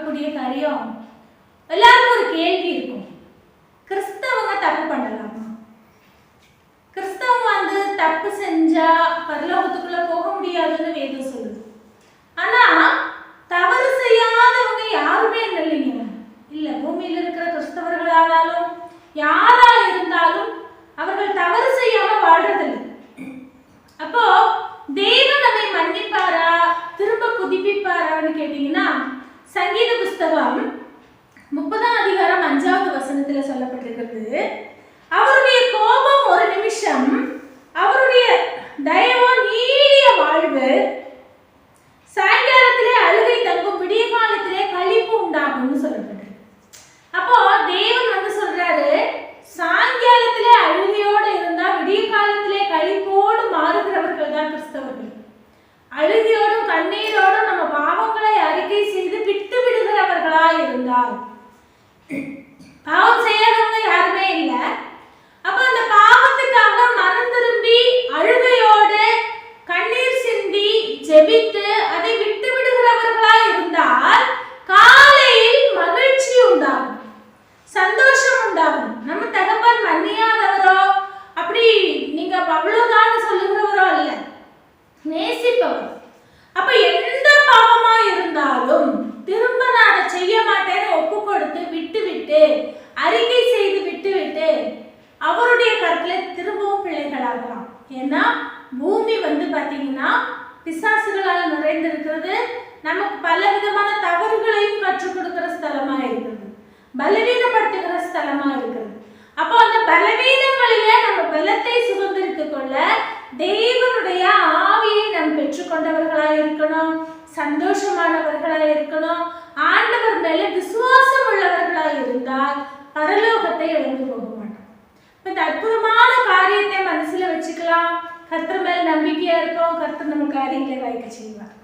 பார்க்கக்கூடிய காரியம், எல்லாருக்கும் ஒரு கேள்வி இருக்கும். கிறிஸ்தவங்க தப்பு பண்ணலாமா? கிறிஸ்தவங்க தப்பு செஞ்சா பரலோகத்துக்குள்ள போக முடியாதுன்னு வேதம் சொல்லுது. ஆனா தவறு செய்யாதவங்க யாருமே இல்லைங்க. இல்ல, பூமியில் இருக்கிற கிறிஸ்தவர்களானாலும் யாரா இருந்தாலும் அவர்கள் தவறு செய்யாம வாழ்றதில்லை. அப்போ தேவன் நம்மை மன்னிப்பாரா, திரும்ப புதுப்பிப்பாரான்னு கேட்டீங்கன்னா, சங்கீத புஸ்தகம் 30ஆம் அதிகாரம் 5வது வசனத்துல சொல்லப்பட்டிருக்கிறது, அவருடைய கோபம் ஒரு நிமிஷம், அவருடைய தயவோ நீடிய வாழ்வு, சாயங்காலத்திலே அழுகை தங்கும், விடிய காலத்திலே களிப்பு உண்டாகும்னு சொல்லப்பட்டிருக்கு. அப்போ தேவன் சொல்றாரு, சாயங்காலத்திலே அழுகையோடு இருந்தா விடிய காலத்திலே களிப்போடு மாறுகிறவர்கள் தான் கிறிஸ்தவர்கள். அழுகையோடும் கண்ணீரோடும் நம்ம பாவங்களை அறிக்கை செய்து விட்டு விடுகிறவர்களா இருந்தால், பாவம் செய்யாதவங்க யாருமே இல்லை. அப்ப அந்த பாவத்துக்காக மனம் திரும்பி அழுகையோடு கண்ணீர் சிந்தி ஜெபித்து அதை விட்டு விடுகிறவர்களா இருந்தால் காலையில் மகிழ்ச்சி உண்டாகும், சந்தோஷம் உண்டாகும். நம்ம தகப்பன் மன்னியாதவரோ, அப்படி நீங்க அவ்வளவுதான் சொல்லுகிறவரோ அல்ல, நேசிப்பவர். அப்ப எந்த பாவமா இருந்தாலும் திரும்ப நான் அதை செய்ய மாட்டேன்னு ஒப்பு கொடுத்து விட்டு விட்டு அறிக்கை செய்து விட்டு விட்டு அவருடைய கருத்துல திரும்பவும் பிள்ளைகளாகலாம். ஏன்னா பூமி பாத்தீங்கன்னா பிசாசுகளால் நிறைந்திருக்கிறது. நமக்கு பல விதமான தவறுகளையும் கற்றுக் கொடுக்கிற ஸ்தலமா இருக்கிறது, பலவீனப்படுத்துகிற ஸ்தலமா இருக்கிறது. அப்போ அந்த பலவீனங்களிலே நம்ம பலத்தை சுதந்திரித்துக் கொள்ள தேவனுடைய ஆவியை நாம் பெற்றுக்கொண்டவர்களா இருக்கணும், சந்தோஷமானவர்களா இருக்கணும். ஆண்டவர் மேல விசுவாசம் உள்ளவர்களா இருந்தால் பரலோகத்தை இழந்து போக மாட்டோம். இந்த அற்புதமான காரியத்தை மனசுல வச்சுக்கலாம். கர்த்தர் மேல் நம்பிக்கையா இருப்போம். கர்த்தர் நம்ம காரியங்களை வாய்க்க செய்வார்.